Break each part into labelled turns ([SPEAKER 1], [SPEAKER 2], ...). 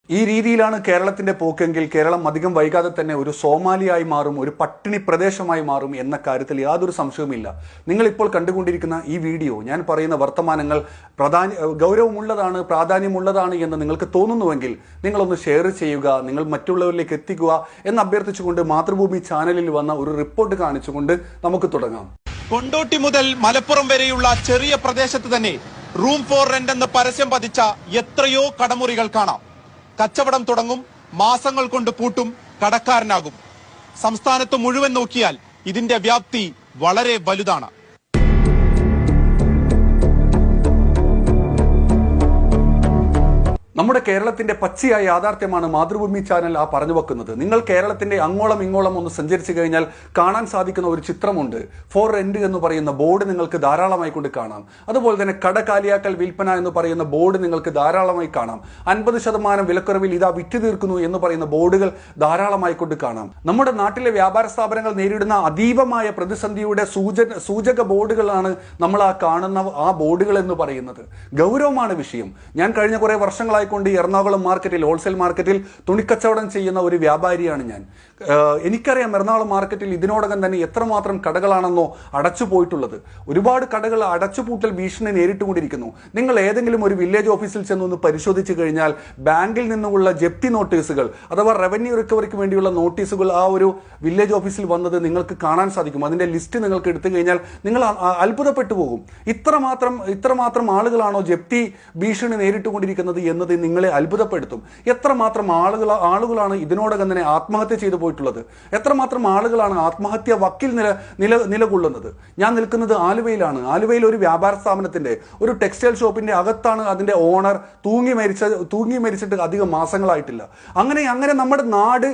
[SPEAKER 1] ഈ രീതിയിലാണ് കേരളത്തിന്റെ പോക്കെങ്കിൽ കേരളം അധികം വൈകാതെ തന്നെ ഒരു സോമാലിയായി മാറും, ഒരു പട്ടിണി പ്രദേശമായി മാറും എന്ന കാര്യത്തിൽ യാതൊരു സംശയവുമില്ല. നിങ്ങൾ ഇപ്പോൾ കണ്ടുകൊണ്ടിരിക്കുന്ന ഈ വീഡിയോ, ഞാൻ പറയുന്ന വർത്തമാനങ്ങൾ ഗൗരവമുള്ളതാണ്, പ്രാധാന്യമുള്ളതാണ് എന്ന് നിങ്ങൾക്ക് തോന്നുന്നുവെങ്കിൽ നിങ്ങളൊന്ന് ഷെയർ ചെയ്യുക, നിങ്ങൾ മറ്റുള്ളവരിലേക്ക് എത്തിക്കുക എന്ന് അഭ്യർത്ഥിച്ചുകൊണ്ട് മാതൃഭൂമി ചാനലിൽ വന്ന ഒരു റിപ്പോർട്ട് കാണിച്ചുകൊണ്ട് നമുക്ക് തുടങ്ങാം.
[SPEAKER 2] കൊണ്ടോട്ടി മുതൽ മലപ്പുറം വരെയുള്ള ചെറിയ പ്രദേശത്ത് തന്നെ റൂം ഫോർ റെന്റ് എന്ന് പരസ്യം പതിച്ച എത്രയോ കടമുറികൾ കാണാം. കച്ചവടം തുടങ്ങും, മാസങ്ങൾ കൊണ്ട് പൂട്ടും, കടക്കാരനാകും. സംസ്ഥാനത്ത് മുഴുവൻ നോക്കിയാൽ ഇതിന്റെ വ്യാപ്തി വളരെ വലുതാണ്.
[SPEAKER 1] നമ്മുടെ കേരളത്തിന്റെ പച്ചയായ യാഥാർത്ഥ്യമാണ് മാതൃഭൂമി ചാനൽ പറഞ്ഞു വെക്കുന്നത്. നിങ്ങൾ കേരളത്തിന്റെ അങ്ങോളം ഇങ്ങോളം ഒന്ന് സഞ്ചരിച്ചു കഴിഞ്ഞാൽ കാണാൻ സാധിക്കുന്ന ഒരു ചിത്രമുണ്ട്. ഫോർ റെന്റ് എന്ന് പറയുന്ന ബോർഡ് നിങ്ങൾക്ക് ധാരാളമായി കൊണ്ട് കാണാം. അതുപോലെ തന്നെ കട കാലിയാക്കൽ വിൽപ്പന എന്ന് പറയുന്ന ബോർഡ് നിങ്ങൾക്ക് ധാരാളമായി കാണാം. 50% വിലക്കുറവിൽ ഇതാ വിറ്റ് തീർക്കുന്നു എന്ന് പറയുന്ന ബോർഡുകൾ ധാരാളമായി കൊണ്ട് കാണാം. നമ്മുടെ നാട്ടിലെ വ്യാപാര സ്ഥാപനങ്ങൾ നേരിടുന്ന അതീവമായ പ്രതിസന്ധിയുടെ സൂചക ബോർഡുകളാണ് നമ്മൾ കാണുന്ന ആ ബോർഡുകൾ എന്ന് പറയുന്നത്. ഗൗരവമാണ് വിഷയം. ഞാൻ കഴിഞ്ഞ കുറെ വർഷങ്ങളായി കൊണ്ട് എറണാകുളം മാർക്കറ്റിൽ, ഹോൾസെയിൽ മാർക്കറ്റിൽ തുണിക്കച്ചവടം ചെയ്യുന്ന ഒരു വ്യാപാരിയാണ് ഞാൻ. എനിക്കറിയാം എറണാകുളം മാർക്കറ്റിൽ ഇതിനോടകം തന്നെ എത്രമാത്രം കടകളാണെന്നോ അടച്ചു പോയിട്ടുള്ളത്. ഒരുപാട് കടകൾ അടച്ചുപൂട്ടൽ ഭീഷണി നേരിട്ടുകൊണ്ടിരിക്കുന്നു. നിങ്ങൾ ഏതെങ്കിലും ഒരു വില്ലേജ് ഓഫീസിൽ ചെന്നൊന്ന് പരിശോധിച്ചു കഴിഞ്ഞാൽ ബാങ്കിൽ നിന്നുള്ള ജപ്തി നോട്ടീസുകൾ അഥവാ റവന്യൂ റിക്കവറിക്ക് വേണ്ടിയുള്ള നോട്ടീസുകൾ ആ ഒരു വില്ലേജ് ഓഫീസിൽ വന്നത് നിങ്ങൾക്ക് കാണാൻ സാധിക്കും. അതിന്റെ ലിസ്റ്റ് നിങ്ങൾക്ക് എടുത്തു കഴിഞ്ഞാൽ നിങ്ങൾ അത്ഭുതപ്പെട്ടു പോകും. ഇത്രമാത്രം ആളുകളാണോ ജപ്തി ഭീഷണി നേരിട്ടുകൊണ്ടിരിക്കുന്നത് എന്നത് നിങ്ങളെ അത്ഭുതപ്പെടുത്തും. എത്രമാത്രം ആളുകളാണ് ഇതിനോടകം തന്നെ ആത്മഹത്യ ചെയ്തു പോയിട്ടുള്ളത്. എത്രമാത്രം ആളുകളാണ് ആത്മഹത്യ വക്കിൽ നിലകൊള്ളുന്നത്. ഞാൻ നിൽക്കുന്നത് ആലുവയിലാണ്. ആലുവയിൽ ഒരു വ്യാപാര സ്ഥാപനത്തിന്റെ, ഒരു ടെക്സ്റ്റൈൽ ഷോപ്പിന്റെ അകത്താണ് അതിന്റെ ഓണർ തൂങ്ങി മരിച്ചിട്ട് അധികം മാസങ്ങളായിട്ടില്ല. അങ്ങനെ നമ്മുടെ നാട്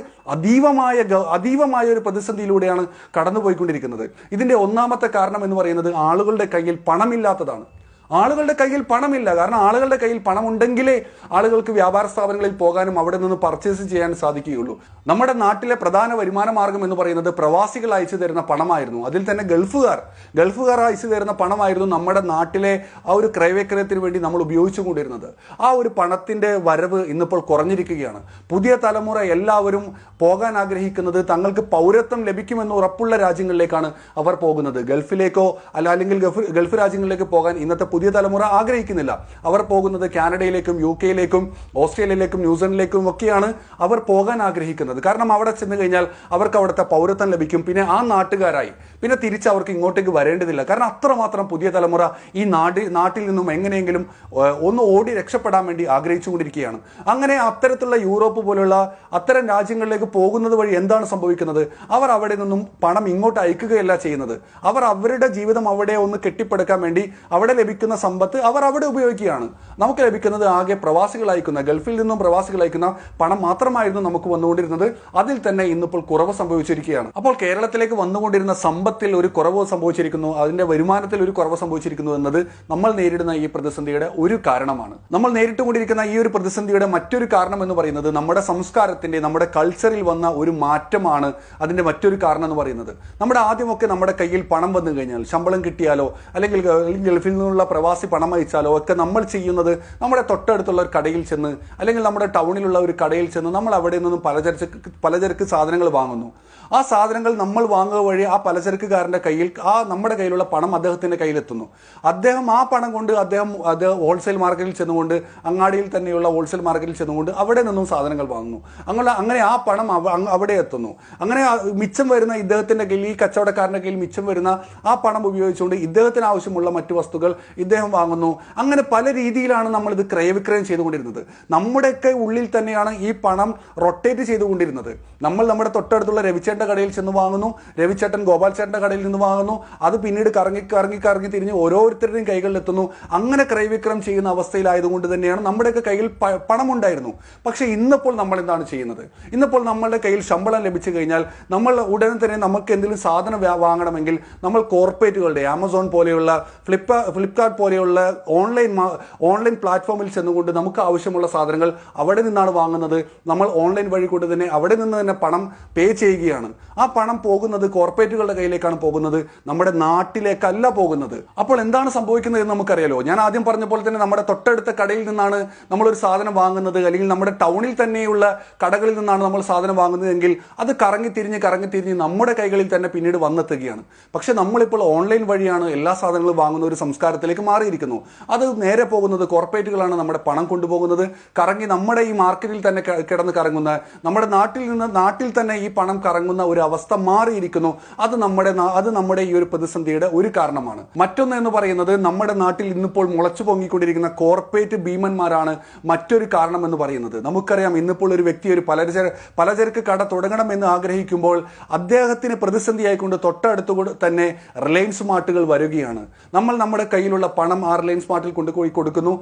[SPEAKER 1] അതീവമായ ഒരു പ്രതിസന്ധിയിലൂടെയാണ് കടന്നുപോയിക്കൊണ്ടിരിക്കുന്നത്. ഇതിന്റെ ഒന്നാമത്തെ കാരണം എന്ന് പറയുന്നത് ആളുകളുടെ കയ്യിൽ പണമില്ലാത്തതാണ്. ആളുകളുടെ കയ്യിൽ പണമില്ല. കാരണം ആളുകളുടെ കയ്യിൽ പണമുണ്ടെങ്കിലേ ആളുകൾക്ക് വ്യാപാര സ്ഥാപനങ്ങളിൽ പോകാനും അവിടെ നിന്ന് പർച്ചേസ് ചെയ്യാൻ സാധിക്കുകയുള്ളൂ. നമ്മുടെ നാട്ടിലെ പ്രധാന വരുമാന മാർഗം എന്ന് പറയുന്നത് പ്രവാസികൾ അയച്ചു തരുന്ന പണമായിരുന്നു. അതിൽ തന്നെ ഗൾഫുകാർ അയച്ചു തരുന്ന പണമായിരുന്നു നമ്മുടെ നാട്ടിലെ ആ ഒരു ക്രയവിക്രയത്തിന് വേണ്ടി നമ്മൾ ഉപയോഗിച്ചുകൊണ്ടിരുന്നത്. ആ ഒരു പണത്തിന്റെ വരവ് ഇന്നിപ്പോൾ കുറഞ്ഞിരിക്കുകയാണ്. പുതിയ തലമുറ എല്ലാവരും പോകാൻ ആഗ്രഹിക്കുന്നത് തങ്ങൾക്ക് പൗരത്വം ലഭിക്കുമെന്ന് ഉറപ്പുള്ള രാജ്യങ്ങളിലേക്കാണ് അവർ പോകുന്നത്. ഗൾഫിലേക്കോ അല്ലെങ്കിൽ ഗൾഫ് രാജ്യങ്ങളിലേക്ക് പോകാൻ ഇന്നത്തെ പുതിയ തലമുറ ആഗ്രഹിക്കുന്നില്ല. അവർ പോകുന്നത് കാനഡയിലേക്കും UK-യിലേക്കും ഓസ്ട്രേലിയയിലേക്കും ന്യൂസിലൻഡിലേക്കും ഒക്കെയാണ് അവർ പോകാൻ ആഗ്രഹിക്കുന്നത്. കാരണം അവിടെ ചെന്ന് കഴിഞ്ഞാൽ അവർക്ക് അവിടുത്തെ പൗരത്വം ലഭിക്കും. പിന്നെ ആ നാട്ടുകാരായി പിന്നെ തിരിച്ച് അവർക്ക് ഇങ്ങോട്ടേക്ക് വരേണ്ടതില്ല. കാരണം അത്രമാത്രം പുതിയ തലമുറ ഈ നാട്ടിൽ നിന്നും എങ്ങനെയെങ്കിലും ഒന്ന് ഓടി രക്ഷപ്പെടാൻ വേണ്ടി ആഗ്രഹിച്ചുകൊണ്ടിരിക്കുകയാണ്. അങ്ങനെ അത്തരത്തിലുള്ള യൂറോപ്പ് പോലുള്ള അത്തരം രാജ്യങ്ങളിലേക്ക് പോകുന്നത് വഴി എന്താണ് സംഭവിക്കുന്നത്? അവർ അവിടെ നിന്നും പണം ഇങ്ങോട്ട് അയക്കുകയല്ല ചെയ്യുന്നത്. അവർ അവരുടെ ജീവിതം അവിടെ ഒന്ന് കെട്ടിപ്പടുക്കാൻ വേണ്ടി അവിടെ ലഭിക്കുന്ന സമ്പത്ത് അവർ അവിടെ ഉപയോഗിക്കുകയാണ്. നമുക്ക് ലഭിക്കുന്നത് ആകെ പ്രവാസികൾ അയക്കുന്ന, ഗൾഫിൽ നിന്നും പ്രവാസികൾ അയക്കുന്ന പണം മാത്രമായിരുന്നു നമുക്ക് വന്നുകൊണ്ടിരുന്നത്. അതിൽ തന്നെ ഇന്നിപ്പോൾ കുറവ് സംഭവിച്ചിരിക്കുകയാണ്. അപ്പോൾ കേരളത്തിലേക്ക് വന്നുകൊണ്ടിരുന്ന സമ്പത്തിൽ ഒരു കുറവ് സംഭവിച്ചിരിക്കുന്നു, അതിന്റെ വരുമാനത്തിൽ ഒരു കുറവ് സംഭവിച്ചിരിക്കുന്നു എന്നത് നമ്മൾ നേരിടുന്ന ഈ പ്രതിസന്ധിയുടെ ഒരു കാരണമാണ്. നമ്മൾ നേരിട്ടുകൊണ്ടിരിക്കുന്ന ഈ ഒരു പ്രതിസന്ധിയുടെ മറ്റൊരു കാരണം എന്ന് പറയുന്നത് നമ്മുടെ സംസ്കാരത്തിന്റെ, നമ്മുടെ കൾച്ചറിൽ വന്ന ഒരു മാറ്റമാണ്. അതിന്റെ മറ്റൊരു കാരണം എന്ന് പറയുന്നത് നമ്മുടെ ആദ്യമൊക്കെ നമ്മുടെ കയ്യിൽ പണം വന്നു കഴിഞ്ഞാൽ, ശമ്പളം കിട്ടിയാലോ അല്ലെങ്കിൽ ഗൾഫിൽ നിന്നുള്ള പ്രവാസി പണം അയച്ചാലോ ഒക്കെ നമ്മൾ ചെയ്യുന്നത് നമ്മുടെ തൊട്ടടുത്തുള്ള ഒരു കടയിൽ ചെന്ന് അല്ലെങ്കിൽ നമ്മുടെ ടൗണിലുള്ള ഒരു കടയിൽ ചെന്ന് നമ്മൾ അവിടെ നിന്നും പലചരക്ക് സാധനങ്ങൾ വാങ്ങുന്നു. ആ സാധനങ്ങൾ നമ്മൾ വാങ്ങുക വഴി ആ പലചരക്കുകാരന്റെ കയ്യിൽ നമ്മുടെ കയ്യിലുള്ള പണം അദ്ദേഹത്തിന്റെ കയ്യിലെത്തുന്നു. അദ്ദേഹം ആ പണം കൊണ്ട് അത് ഹോൾസെയിൽ മാർക്കറ്റിൽ ചെന്നുകൊണ്ട്, അങ്ങാടിയിൽ തന്നെയുള്ള ഹോൾസെയിൽ മാർക്കറ്റിൽ ചെന്നുകൊണ്ട് അവിടെ നിന്നും സാധനങ്ങൾ വാങ്ങുന്നു. അങ്ങനെ ആ പണം അവിടെ എത്തുന്നു. അങ്ങനെ മിച്ചം വരുന്ന ഇദ്ദേഹത്തിന്റെ കയ്യിൽ, ഈ കച്ചവടക്കാരന്റെ കയ്യിൽ മിച്ചം വരുന്ന ആ പണം ഉപയോഗിച്ചുകൊണ്ട് ഇദ്ദേഹത്തിന് ആവശ്യമുള്ള മറ്റു വസ്തുക്കൾ ഇദ്ദേഹം വാങ്ങുന്നു. അങ്ങനെ പല രീതിയിലാണ് നമ്മൾ ഇത് ക്രയവിക്രയം ചെയ്തുകൊണ്ടിരുന്നത്. നമ്മുടെയൊക്കെ ഉള്ളിൽ തന്നെയാണ് ഈ പണം റൊട്ടേറ്റ് ചെയ്തുകൊണ്ടിരുന്നത്. നമ്മൾ നമ്മുടെ തൊട്ടടുത്തുള്ള രവിചേട്ടന്റെ കടയിൽ ചെന്ന് വാങ്ങുന്നു, രവിചേട്ടൻ ഗോപാൽ ചേട്ടന്റെ കടയിൽ നിന്ന് വാങ്ങുന്നു, അത് പിന്നീട് കറങ്ങി തിരിഞ്ഞ് ഓരോരുത്തരുടെയും കൈകളിലെത്തുന്നു. അങ്ങനെ ക്രയവിക്രയം ചെയ്യുന്ന അവസ്ഥയിലായതുകൊണ്ട് തന്നെയാണ് നമ്മുടെയൊക്കെ കയ്യിൽ പണം ഉണ്ടായിരുന്നു. പക്ഷെ ഇന്നിപ്പോൾ നമ്മൾ എന്താണ് ചെയ്യുന്നത്? ഇന്നിപ്പോൾ നമ്മളുടെ കയ്യിൽ ശമ്പളം ലഭിച്ചു കഴിഞ്ഞാൽ നമ്മൾ ഉടനെ തന്നെ നമുക്ക് എന്തെങ്കിലും സാധനം വാങ്ങണമെങ്കിൽ നമ്മൾ കോർപ്പറേറ്റുകളുടെ, ആമസോൺ പോലെയുള്ള, ഫ്ലിപ്കാർട്ട് ഫ്ലിപ്കാർട്ട് പോലെയുള്ള ഓൺലൈൻ പ്ലാറ്റ്ഫോമിൽ ചെന്നുകൊണ്ട് നമുക്ക് ആവശ്യമുള്ള സാധനങ്ങൾ അവിടെ നിന്നാണ് വാങ്ങുന്നത്. നമ്മൾ ഓൺലൈൻ വഴി കൊണ്ട് തന്നെ അവിടെ നിന്ന് തന്നെ പണം പേ ചെയ്യുകയാണ്. ആ പണം പോകുന്നത് കോർപ്പറേറ്റുകളുടെ കയ്യിലേക്കാണ് പോകുന്നത്, നമ്മുടെ നാട്ടിലേക്കല്ല പോകുന്നത്. അപ്പോൾ എന്താണ് സംഭവിക്കുന്നത് എന്ന് നമുക്കറിയാലോ. ഞാൻ ആദ്യം പറഞ്ഞ പോലെ തന്നെ നമ്മുടെ തൊട്ടടുത്ത കടയിൽ നിന്നാണ് നമ്മളൊരു സാധനം വാങ്ങുന്നത്, അല്ലെങ്കിൽ നമ്മുടെ ടൗണിൽ തന്നെയുള്ള കടകളിൽ നിന്നാണ് നമ്മൾ സാധനം വാങ്ങുന്നതെങ്കിൽ അത് കറങ്ങി തിരിഞ്ഞ് നമ്മുടെ കൈകളിൽ തന്നെ പിന്നീട് വന്നെത്തുകയാണ്. പക്ഷെ നമ്മളിപ്പോൾ ഓൺലൈൻ വഴിയാണ് എല്ലാ സാധനങ്ങളും വാങ്ങുന്ന ഒരു സംസ്കാരത്തിലേക്ക് മാറിയിരിക്കുന്നു. അത് നേരെ പോകുന്നത് കോർപ്പറേറ്റുകളാണ് നമ്മുടെ പണം കൊണ്ടുപോകുന്നത്. കറങ്ങി നമ്മുടെ ഈ മാർക്കറ്റിൽ തന്നെ കിടന്ന് കറങ്ങുന്ന, നമ്മുടെ നാട്ടിൽ തന്നെ ഈ പണം കറങ്ങുന്ന ഒരു അവസ്ഥ മാറിയിരിക്കുന്നു. അത് നമ്മുടെ ഈ ഒരു പ്രതിസന്ധിയുടെ ഒരു കാരണമാണ്. മറ്റൊന്ന് എന്ന് പറയുന്നത്, നമ്മുടെ നാട്ടിൽ ഇന്നിപ്പോൾ മുളച്ചു പൊങ്ങിക്കൊണ്ടിരിക്കുന്ന കോർപ്പറേറ്റ് ഭീമന്മാരാണ് മറ്റൊരു കാരണം എന്ന് പറയുന്നത്. നമുക്കറിയാം, ഇന്നിപ്പോൾ ഒരു വ്യക്തി ഒരു പലചരക്ക് കട തുടങ്ങണമെന്ന് ആഗ്രഹിക്കുമ്പോൾ അദ്ദേഹത്തിന് പ്രതിസന്ധിയായിക്കൊണ്ട് തൊട്ടടുത്ത് തന്നെ റിലയൻസ് മാർട്ടുകൾ വരികയാണ്. നമ്മൾ നമ്മുടെ കയ്യിലുള്ള പണം ആ റിലയൻസ് മാർട്ടിൽ കൊണ്ടുപോയി കൊടുക്കുന്നു.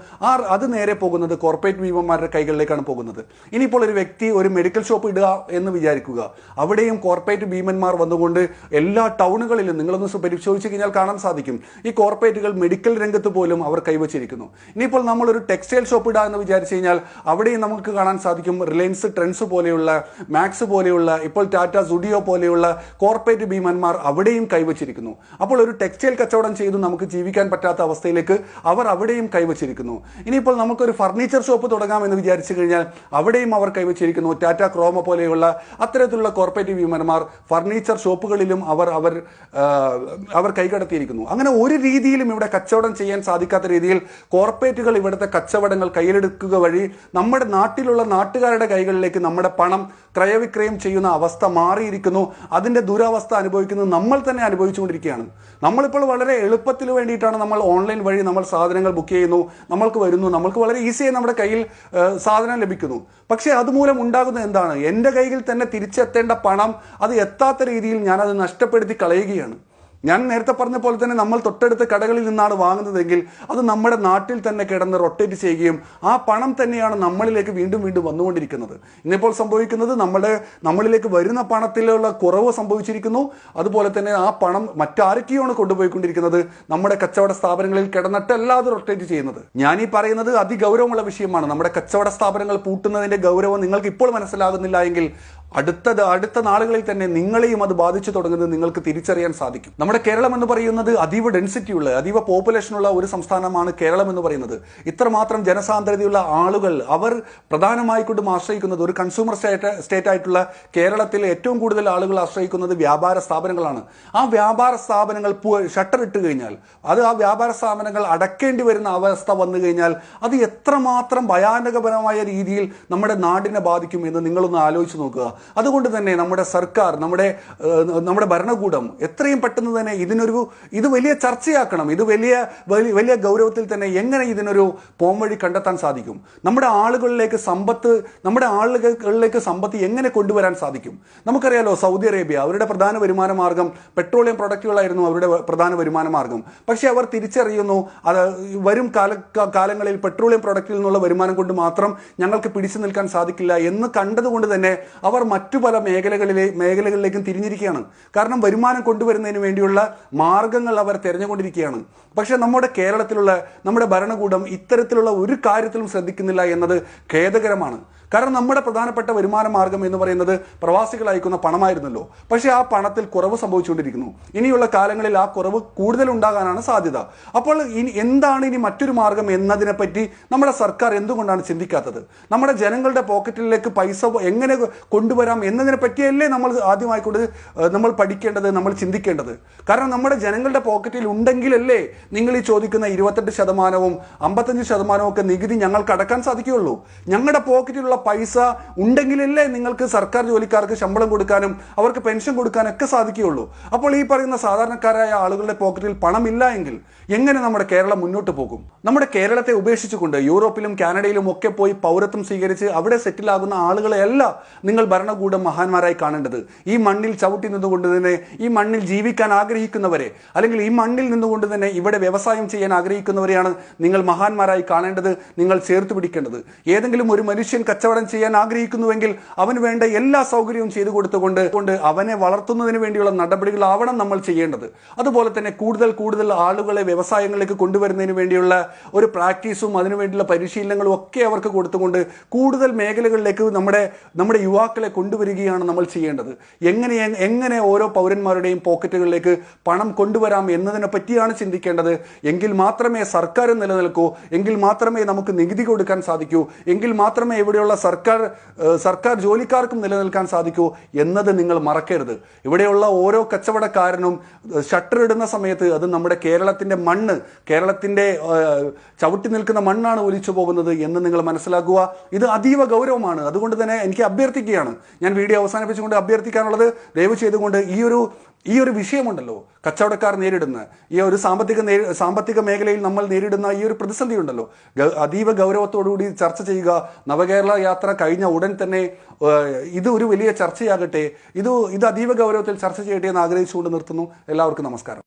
[SPEAKER 1] അത് നേരെ പോകുന്നത് കോർപ്പറേറ്റ് ഭീമന്മാരുടെ കൈകളിലേക്കാണ് പോകുന്നത്. ഇനിയിപ്പോൾ ഒരു വ്യക്തി ഒരു മെഡിക്കൽ ഷോപ്പ് ഇടുക എന്ന് വിചാരിക്കുക. അവിടെയും കോർപ്പറേറ്റ് ഭീമന്മാർ വന്നുകൊണ്ട് എല്ലാ ടൗണുകളിലും നിങ്ങളൊന്ന് പരിശോധിച്ച് കഴിഞ്ഞാൽ കാണാൻ സാധിക്കും, ഈ കോർപ്പറേറ്റുകൾ മെഡിക്കൽ രംഗത്ത് പോലും അവർ കൈവച്ചിരിക്കുന്നു. ഇനിയിപ്പോൾ നമ്മളൊരു ടെക്സ്റ്റൈൽ ഷോപ്പ് ഇടുക എന്ന് വിചാരിച്ചു കഴിഞ്ഞാൽ അവിടെയും നമുക്ക് കാണാൻ സാധിക്കും, റിലയൻസ് ട്രെൻഡ്സ് പോലെയുള്ള, മാക്സ് പോലെയുള്ള, ഇപ്പോൾ ടാറ്റ സുഡിയോ പോലെയുള്ള കോർപ്പറേറ്റ് ഭീമന്മാർ അവിടെയും കൈവച്ചിരിക്കുന്നു. അപ്പോൾ ഒരു ടെക്സ്റ്റൈൽ കച്ചവടം ചെയ്ത് നമുക്ക് ജീവിക്കാൻ പറ്റാത്ത അവസ്ഥയിലേക്ക് അവർ അവിടെയും കൈവച്ചിരിക്കുന്നു. ഇനിയിപ്പോൾ നമുക്കൊരു ഫർണിച്ചർ ഷോപ്പ് തുടങ്ങാം എന്ന് വിചാരിച്ചു കഴിഞ്ഞാൽ അവിടെയും അവർ കൈവച്ചിരിക്കുന്നു. ടാറ്റ ക്രോമ പോലെയുള്ള അത്തരത്തിലുള്ള കോർപ്പറേറ്റ് ഭീമന്മാർ ഫർണിച്ചർ ഷോപ്പുകളിലും അവർ കൈകടത്തിയിരിക്കുന്നു. അങ്ങനെ ഒരു രീതിയിലും ഇവിടെ കച്ചവടം ചെയ്യാൻ സാധിക്കാത്ത രീതിയിൽ കോർപ്പറേറ്റുകൾ ഇവിടുത്തെ കച്ചവടങ്ങൾ കയ്യിലെടുക്കുക വഴി നമ്മുടെ നാട്ടിലുള്ള നാട്ടുകാരുടെ കൈകളിലേക്ക് നമ്മുടെ പണം ക്രയവിക്രയം ചെയ്യുന്ന അവസ്ഥ മാറിയിരിക്കുന്നു. അതിന്റെ ദുരവസ്ഥ അനുഭവിക്കുന്നത് നമ്മൾ തന്നെ അനുഭവിച്ചുകൊണ്ടിരിക്കുകയാണ്. നമ്മളിപ്പോൾ വളരെ എളുപ്പത്തിന് വേണ്ടിയിട്ടാണ് നമ്മൾ ഓൺലൈൻ വഴി നമ്മൾ സാധനങ്ങൾ ബുക്ക് ചെയ്യുന്നു, നമ്മൾക്ക് വരുന്നു, നമ്മൾക്ക് വളരെ ഈസിയായി നമ്മുടെ കയ്യിൽ സാധനം ലഭിക്കുന്നു. പക്ഷേ അതുമൂലം ഉണ്ടാകുന്നത് എന്താണ്? എൻ്റെ കയ്യിൽ തന്നെ തിരിച്ചെത്തേണ്ട പണം അത് എത്താത്ത രീതിയിൽ ഞാനത് നഷ്ടപ്പെടുത്തി കളയുകയാണ്. ഞാൻ നേരത്തെ പറഞ്ഞ പോലെ തന്നെ നമ്മൾ തൊട്ടടുത്ത കടകളിൽ നിന്നാണ് വാങ്ങുന്നതെങ്കിൽ അത് നമ്മുടെ നാട്ടിൽ തന്നെ കിടന്ന് റൊട്ടേറ്റ് ചെയ്യുകയും ആ പണം തന്നെയാണ് നമ്മളിലേക്ക് വീണ്ടും വന്നുകൊണ്ടിരിക്കുന്നത്. ഇന്നിപ്പോൾ സംഭവിക്കുന്നത് നമ്മളിലേക്ക് വരുന്ന പണത്തിലുള്ള കുറവ് സംഭവിച്ചിരിക്കുന്നു. അതുപോലെ തന്നെ ആ പണം മറ്റാരൊക്കെയാണ് കൊണ്ടുപോയിക്കൊണ്ടിരിക്കുന്നത്, നമ്മുടെ കച്ചവട സ്ഥാപനങ്ങളിൽ കിടന്നിട്ടല്ലാതെ റൊട്ടേറ്റ് ചെയ്യുന്നത്. ഞാൻ ഈ പറയുന്നത് അതിഗൗരവമുള്ള വിഷയമാണ്. നമ്മുടെ കച്ചവട സ്ഥാപനങ്ങൾ പൂട്ടുന്നതിന്റെ ഗൗരവം നിങ്ങൾക്ക് ഇപ്പോൾ മനസ്സിലാകുന്നില്ല എങ്കിൽ അടുത്ത നാളുകളിൽ തന്നെ നിങ്ങളെയും അത് ബാധിച്ചു തുടങ്ങുന്നത് നിങ്ങൾക്ക് തിരിച്ചറിയാൻ സാധിക്കും. നമ്മുടെ കേരളം എന്ന് പറയുന്നത് അതീവ ഡെൻസിറ്റിയുള്ള, അതീവ പോപ്പുലേഷനുള്ള ഒരു സംസ്ഥാനമാണ് കേരളം എന്ന് പറയുന്നത്. ഇത്രമാത്രം ജനസാന്ദ്രതയുള്ള ആളുകൾ അവർ പ്രധാനമായിക്കൊണ്ടും ആശ്രയിക്കുന്നത്, ഒരു കൺസ്യൂമർ സ്റ്റേറ്റ് ആയിട്ടുള്ള കേരളത്തിൽ ഏറ്റവും കൂടുതൽ ആളുകൾ ആശ്രയിക്കുന്നത് വ്യാപാര സ്ഥാപനങ്ങളാണ്. ആ വ്യാപാര സ്ഥാപനങ്ങൾ ഷട്ടർ ഇട്ട് കഴിഞ്ഞാൽ, ആ വ്യാപാര സ്ഥാപനങ്ങൾ അടക്കേണ്ടി വരുന്ന അവസ്ഥ വന്നു കഴിഞ്ഞാൽ അത് എത്രമാത്രം ഭയാനകപരമായ രീതിയിൽ നമ്മുടെ നാടിനെ ബാധിക്കും എന്ന് നിങ്ങളൊന്ന് ആലോചിച്ച് നോക്കുക. അതുകൊണ്ട് തന്നെ നമ്മുടെ സർക്കാർ, നമ്മുടെ ഭരണകൂടം എത്രയും പെട്ടെന്ന് തന്നെ ഇത് വലിയ ചർച്ചയാക്കണം. ഇത് വലിയ ഗൗരവത്തിൽ തന്നെ എങ്ങനെ ഇതിനൊരു പോംവഴി കണ്ടെത്താൻ സാധിക്കും, നമ്മുടെ ആളുകളിലേക്ക് സമ്പത്ത് എങ്ങനെ കൊണ്ടുവരാൻ സാധിക്കും. നമുക്കറിയാലോ, സൗദി അറേബ്യ അവരുടെ പ്രധാന വരുമാന മാർഗം പെട്രോളിയം പ്രൊഡക്റ്റുകളായിരുന്നു അവരുടെ പ്രധാന വരുമാന മാർഗം. പക്ഷെ അവർ തിരിച്ചറിയുന്നു, അത് വരും കാലങ്ങളിൽ പെട്രോളിയം പ്രൊഡക്റ്റിൽ നിന്നുള്ള വരുമാനം കൊണ്ട് മാത്രം ഞങ്ങൾക്ക് പിടിച്ചു നിൽക്കാൻ സാധിക്കില്ല എന്ന് കണ്ടതുകൊണ്ട് തന്നെ അവർ മറ്റു പല മേഖലകളിലേക്കും തിരിഞ്ഞിരിക്കുകയാണ്. കാരണം വരുമാനം കൊണ്ടുവരുന്നതിന് വേണ്ടിയുള്ള മാർഗങ്ങൾ അവർ തിരഞ്ഞുകൊണ്ടിരിക്കുകയാണ്. പക്ഷെ നമ്മുടെ കേരളത്തിലുള്ള നമ്മുടെ ഭരണകൂടം ഇത്തരത്തിലുള്ള ഒരു കാര്യത്തിലും ശ്രദ്ധിക്കുന്നില്ല എന്നത് ഖേദകരമാണ്. കാരണം നമ്മുടെ പ്രധാനപ്പെട്ട വരുമാന മാർഗം എന്ന് പറയുന്നത് പ്രവാസികൾ അയക്കുന്ന പണമായിരുന്നല്ലോ. പക്ഷേ ആ പണത്തിൽ കുറവ് സംഭവിച്ചുകൊണ്ടിരിക്കുന്നു. ഇനിയുള്ള കാലങ്ങളിൽ ആ കുറവ് കൂടുതൽ ഉണ്ടാകാനാണ് സാധ്യത. അപ്പോൾ എന്താണ് ഇനി മറ്റൊരു മാർഗം എന്നതിനെപ്പറ്റി നമ്മുടെ സർക്കാർ എന്തുകൊണ്ടാണ് ചിന്തിക്കാത്തത്? നമ്മുടെ ജനങ്ങളുടെ പോക്കറ്റിലേക്ക് പൈസ എങ്ങനെ കൊണ്ടുവരാം എന്നതിനെ പറ്റിയല്ലേ നമ്മൾ ആദ്യമായിക്കൊണ്ട് നമ്മൾ പഠിക്കേണ്ടത്, നമ്മൾ ചിന്തിക്കേണ്ടത്. കാരണം നമ്മുടെ ജനങ്ങളുടെ പോക്കറ്റിൽ ഉണ്ടെങ്കിലല്ലേ നിങ്ങൾ ഈ ചോദിക്കുന്ന 28%, 55% ഒക്കെ നികുതി ഞങ്ങൾക്ക് അടക്കാൻ സാധിക്കുകയുള്ളൂ. ഞങ്ങളുടെ പോക്കറ്റിലുള്ള പൈസ ഉണ്ടെങ്കിലല്ലേ നിങ്ങൾക്ക് സർക്കാർ ജോലിക്കാർക്ക് ശമ്പളം കൊടുക്കാനും അവർക്ക് പെൻഷൻ കൊടുക്കാനൊക്കെ സാധിക്കുകയുള്ളൂ. അപ്പോൾ ഈ പറയുന്ന സാധാരണക്കാരായ ആളുകളുടെ പോക്കറ്റിൽ പണമില്ല എങ്കിൽ എങ്ങനെ നമ്മുടെ കേരളം മുന്നോട്ട് പോകും? നമ്മുടെ കേരളത്തെ ഉപേക്ഷിച്ചുകൊണ്ട് യൂറോപ്പിലും കാനഡയിലും ഒക്കെ പോയി പൗരത്വം സ്വീകരിച്ച് അവിടെ സെറ്റിലാകുന്ന ആളുകളെയല്ല നിങ്ങൾ ഭരണകൂടം മഹാന്മാരായി കാണേണ്ടത്. ഈ മണ്ണിൽ ചവിട്ടി നിന്നുകൊണ്ട് തന്നെ, ഈ മണ്ണിൽ ജീവിക്കാൻ ആഗ്രഹിക്കുന്നവരെ, അല്ലെങ്കിൽ ഈ മണ്ണിൽ നിന്നുകൊണ്ട് തന്നെ ഇവിടെ വ്യവസായം ചെയ്യാൻ ആഗ്രഹിക്കുന്നവരെയാണ് നിങ്ങൾ മഹാന്മാരായി കാണേണ്ടത്, നിങ്ങൾ ചേർത്ത് പിടിക്കേണ്ടത്. ഏതെങ്കിലും ഒരു മനുഷ്യൻ കച്ചവടം കച്ചവടം ചെയ്യാൻ ആഗ്രഹിക്കുന്നുവെങ്കിൽ അവന് വേണ്ട എല്ലാ സൗകര്യവും ചെയ്തു കൊടുത്തുകൊണ്ട് അവനെ വളർത്തുന്നതിന് വേണ്ടിയുള്ള നടപടികളാവണം നമ്മൾ ചെയ്യേണ്ടത്. അതുപോലെ തന്നെ കൂടുതൽ ആളുകളെ വ്യവസായങ്ങളിലേക്ക് കൊണ്ടുവരുന്നതിന് വേണ്ടിയുള്ള ഒരു പ്രാക്ടീസും അതിനുവേണ്ടിയുള്ള പരിശീലനങ്ങളും ഒക്കെ അവർക്ക് കൊടുത്തുകൊണ്ട് കൂടുതൽ മേഖലകളിലേക്ക് നമ്മുടെ യുവാക്കളെ കൊണ്ടുവരികയാണ് നമ്മൾ ചെയ്യേണ്ടത്. എങ്ങനെ ഓരോ പൗരന്മാരുടെയും പോക്കറ്റുകളിലേക്ക് പണം കൊണ്ടുവരാം എന്നതിനെ പറ്റിയാണ് ചിന്തിക്കേണ്ടത്. എങ്കിൽ മാത്രമേ സർക്കാർ നിലനിൽക്കൂ, എങ്കിൽ മാത്രമേ നമുക്ക് നികുതി കൊടുക്കാൻ സാധിക്കൂ, എങ്കിൽ മാത്രമേ ഇവിടെയുള്ള സർക്കാർ ജോലിക്കാർക്കും നിലനിൽക്കാൻ സാധിക്കൂ എന്നത് നിങ്ങൾ മറക്കരുത്. ഇവിടെയുള്ള ഓരോ കച്ചവടക്കാരനും ഷട്ടർ ഇടുന്ന സമയത്ത് അത് നമ്മുടെ കേരളത്തിന്റെ മണ്ണ്, കേരളത്തിന്റെ ചവിട്ടി നിൽക്കുന്ന മണ്ണാണ് ഒലിച്ചു പോകുന്നത് എന്ന് നിങ്ങൾ മനസ്സിലാക്കുക. ഇത് അതീവ ഗൗരവമാണ്. അതുകൊണ്ട് തന്നെ എനിക്ക് അഭ്യർത്ഥിക്കുകയാണ്, ഞാൻ വീഡിയോ അവസാനിപ്പിച്ചുകൊണ്ട് അഭ്യർത്ഥിക്കാനുള്ളത്, ദയവ് ചെയ്തുകൊണ്ട് ഈ ഒരു വിഷയമുണ്ടല്ലോ, കച്ചവടക്കാർ നേരിടുന്ന ഈ ഒരു സാമ്പത്തിക മേഖലയിൽ നമ്മൾ നേരിടുന്ന ഈ ഒരു പ്രതിസന്ധി ഉണ്ടല്ലോ, അതീവ ഗൗരവത്തോടുകൂടി ചർച്ച ചെയ്യുക. നവകേരള യാത്ര കഴിഞ്ഞ ഉടൻ തന്നെ ഇത് ഒരു വലിയ ചർച്ചയാകട്ടെ, ഇത് അതീവ ഗൗരവത്തിൽ ചർച്ച ചെയ്യട്ടെ എന്ന് ആഗ്രഹിച്ചുകൊണ്ട് നിർത്തുന്നു. എല്ലാവർക്കും നമസ്കാരം.